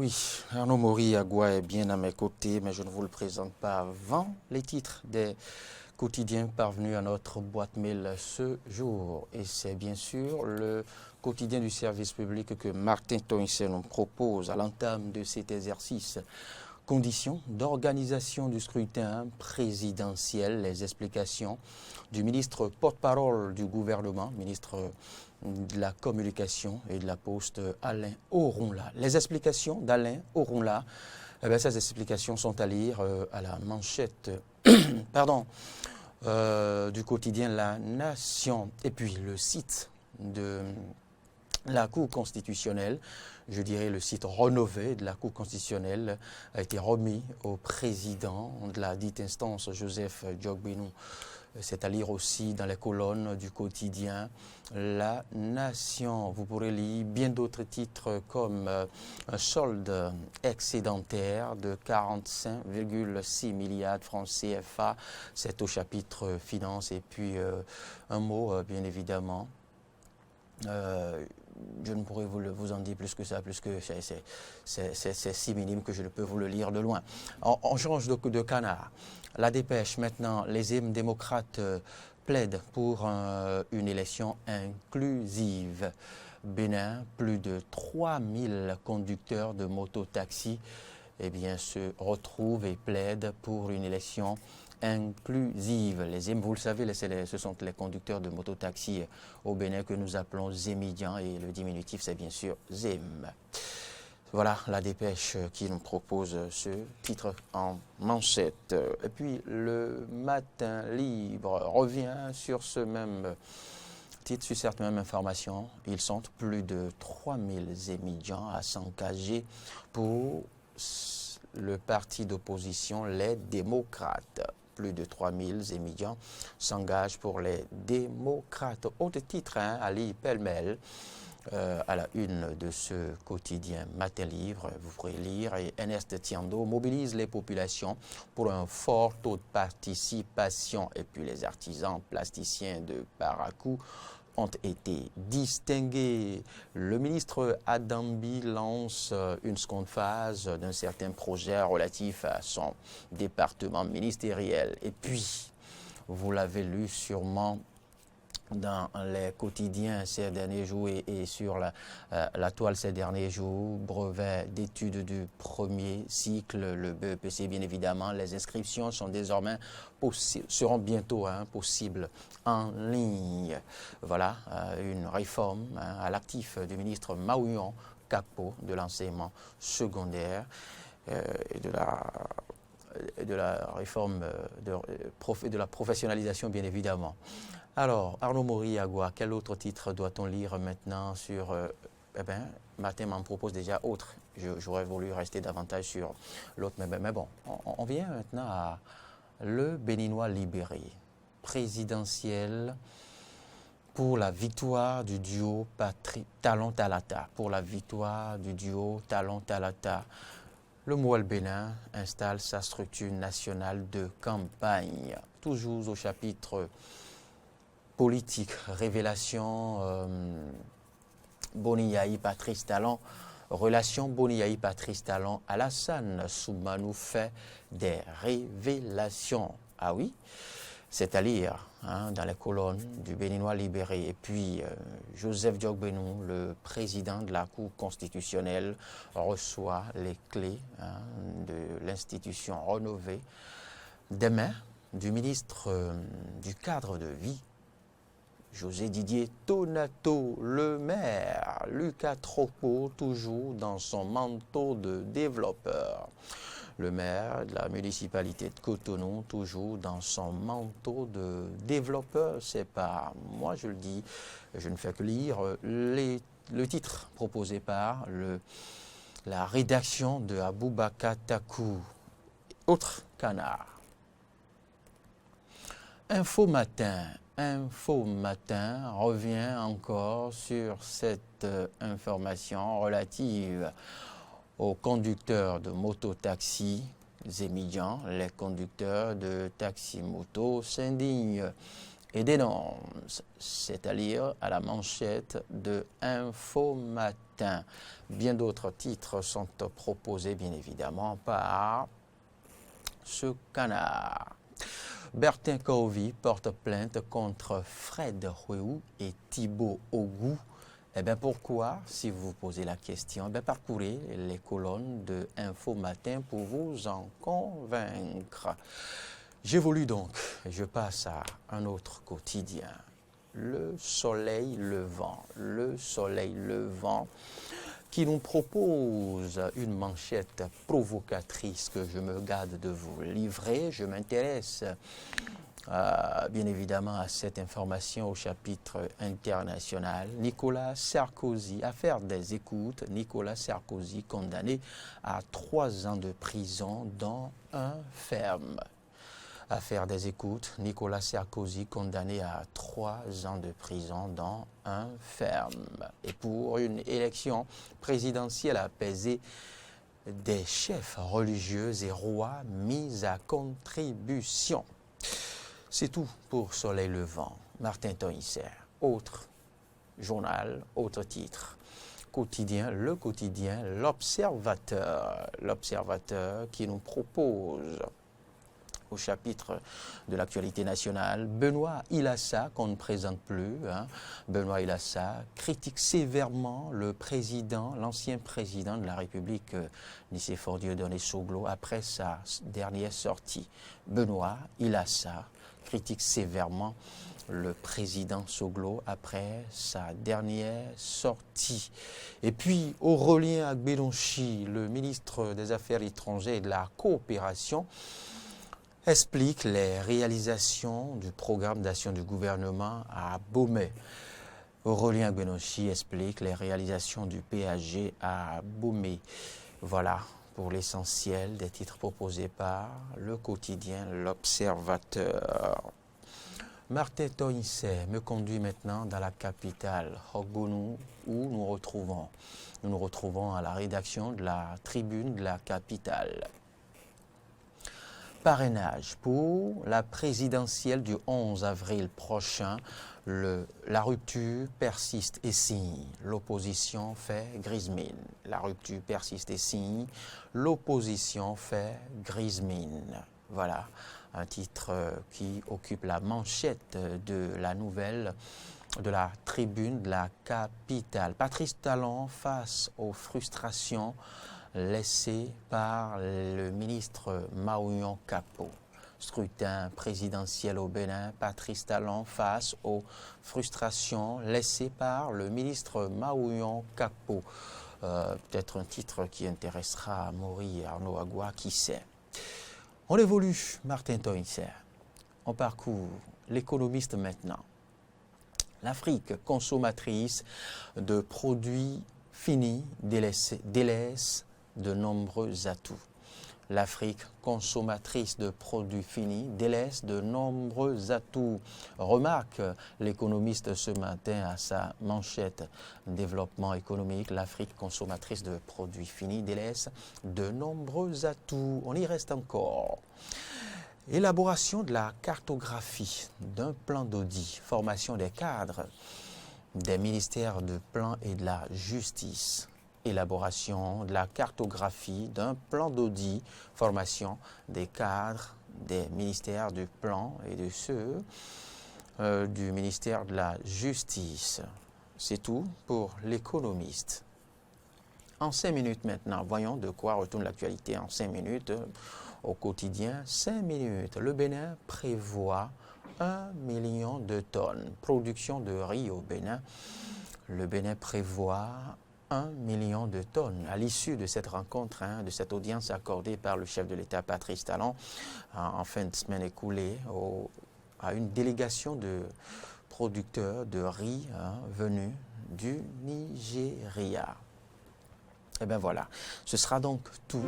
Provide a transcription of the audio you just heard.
Oui, Arnaud Mori-Agua est bien à mes côtés, mais je ne vous le présente pas avant les titres des quotidiens parvenus à notre boîte mail ce jour. Et c'est bien sûr le quotidien du service public que Martin Toinsen nous propose à l'entame de cet exercice. Conditions d'organisation du scrutin présidentiel, les explications du ministre porte-parole du gouvernement, ministre de la Communication et de la Poste, Alain Oronla. Les explications d'Alain Oronla, ces explications sont à lire à la manchette du quotidien La Nation et puis le site de la Cour constitutionnelle. Je dirais le site rénové de la Cour constitutionnelle a été remis au président de la dite instance, Joseph Diogbenou. C'est à lire aussi dans les colonnes du quotidien La Nation. Vous pourrez lire bien d'autres titres comme un solde excédentaire de 45,6 milliards de francs CFA. C'est au chapitre finance et puis un mot bien évidemment. Je ne pourrais vous en dire plus que ça, plus que c'est si minime que je ne peux vous le lire de loin. On change de canard. La dépêche maintenant, les hymnes démocrates plaident pour une élection inclusive. Bénin, plus de 3000 conducteurs de mototaxi se retrouvent et plaident pour une élection inclusive. Les ZIM, vous le savez, ce sont les conducteurs de mototaxi au Bénin que nous appelons Zémidian et le diminutif c'est bien sûr ZIM. Voilà la dépêche qui nous propose ce titre en manchette. Et puis le Matin Libre revient sur ce même titre, sur cette même information. Ils sont plus de 3000 Zémidians à s'engager pour le parti d'opposition, les démocrates. Plus de 3000 Zémidians s'engagent pour les démocrates. Autre titre, à lire pêle-mêle, à la une de ce quotidien Matin Libre, vous pourrez lire, et Ernest Tiando mobilise les populations pour un fort taux de participation. Et puis les artisans plasticiens de Parakou ont été distingués. Le ministre Adambi lance une seconde phase d'un certain projet relatif à son département ministériel. Et puis, vous l'avez lu sûrement dans les quotidiens ces derniers jours et sur la toile ces derniers jours, brevet d'études du premier cycle, le BEPC bien évidemment, les inscriptions sont désormais seront bientôt possibles en ligne. Voilà, une réforme à l'actif du ministre Maouyon Kakpo de l'enseignement secondaire et de la réforme de la professionnalisation bien évidemment. Alors, Arnaud Mori-Agua, quel autre titre doit-on lire maintenant sur... Martin m'en propose déjà autre. J'aurais voulu rester davantage sur l'autre, mais bon, on vient maintenant à le Béninois libéré, présidentiel pour la victoire du duo Talon-Talata. Pour la victoire du duo Talon-Talata, le Moual Bénin installe sa structure nationale de campagne. Toujours au chapitre politique, révélation Boniaï Patrice Talon, relation Boniaï Patrice Talon, Alassane Soumanou fait des révélations. Ah oui, c'est à lire dans les colonnes du Béninois libéré. Et puis Joseph Diogbenou, le président de la Cour constitutionnelle, reçoit les clés de l'institution rénovée demain du ministre du cadre de vie, José Didier Tonato, le maire, Lucas Tropo, toujours dans son manteau de développeur. Le maire de la municipalité de Cotonou, toujours dans son manteau de développeur. C'est pas moi, je le dis, je ne fais que lire le titre proposé par la rédaction de Aboubakar Takou. Autre canard. Info Matin revient encore sur cette information relative aux conducteurs de moto-taxi Zémidian. Les conducteurs de taxi-moto s'indignent et dénonce. C'est à lire à la manchette de Info Matin. Bien d'autres titres sont proposés, bien évidemment, par ce canard. Bertin Kovi porte plainte contre Fred Hueou et Thibaut Ogou. Eh bien, pourquoi? Si vous vous posez la question, parcourez les colonnes de Info Matin pour vous en convaincre. J'évolue donc, je passe à un autre quotidien. Le Soleil Levant. Le Soleil Levant qui nous propose une manchette provocatrice que je me garde de vous livrer. Je m'intéresse bien évidemment à cette information au chapitre international. Nicolas Sarkozy, affaire des écoutes, Nicolas Sarkozy condamné à 3 ans de prison dans un ferme. Affaire des écoutes, Nicolas Sarkozy condamné à 3 ans de prison dans un ferme. Et pour une élection présidentielle apaisée, des chefs religieux et rois mis à contribution. C'est tout pour Soleil Levant. Martin Tonisser. Autre journal, autre titre. Quotidien, le quotidien, l'Observateur. L'Observateur qui nous propose au chapitre de l'actualité nationale, Benoît Ilassa, qu'on ne présente plus, Benoît Ilassa critique sévèrement le président, l'ancien président de la République, Nicéphore Dieudonné Soglo, après sa dernière sortie. Benoît Ilassa critique sévèrement le président Soglo après sa dernière sortie. Et puis, Aurélien Agbelonchi, le ministre des Affaires étrangères et de la coopération, explique les réalisations du programme d'action du gouvernement à Bomey. Aurélien Agbelonchi explique les réalisations du PAG à Bomey. Voilà pour l'essentiel des titres proposés par le quotidien L'Observateur. Martin Tonisser me conduit maintenant dans la capitale, Hogbonou, où nous nous retrouvons à la rédaction de la Tribune de la capitale. Parrainage pour la présidentielle du 11 avril prochain. La rupture persiste et signe. L'opposition fait grise mine. La rupture persiste et signe. L'opposition fait grise mine. Voilà un titre qui occupe la manchette de la nouvelle de la Tribune de la capitale. Patrice Talon face aux frustrations laissé par le ministre Maouyon Kapo. Scrutin présidentiel au Bénin, Patrice Talon face aux frustrations laissées par le ministre Maouyon Kapo. Peut-être un titre qui intéressera Maury et Arnaud Agua, qui sait. On évolue, Martin Tonisser. On parcourt l'économiste maintenant. L'Afrique consommatrice de produits finis délaisse de nombreux atouts. L'Afrique consommatrice de produits finis délaisse de nombreux atouts. Remarque l'économiste ce matin à sa manchette développement économique. L'Afrique consommatrice de produits finis délaisse de nombreux atouts. On y reste encore. Élaboration de la cartographie d'un plan d'audit, formation des cadres des ministères de plan et de la justice. Élaboration de la cartographie d'un plan d'audit, formation des cadres des ministères du plan et de ceux du ministère de la Justice. C'est tout pour l'économiste. En 5 minutes maintenant, voyons de quoi retourne l'actualité en 5 minutes au quotidien. 5 minutes, le Bénin prévoit 1 million de tonnes. Production de riz au Bénin. Le Bénin prévoit 1 million de tonnes. À l'issue de cette rencontre, de cette audience accordée par le chef de l'État Patrice Talon en fin de semaine écoulée à une délégation de producteurs de riz venus du Nigeria. Et bien voilà, ce sera donc tout.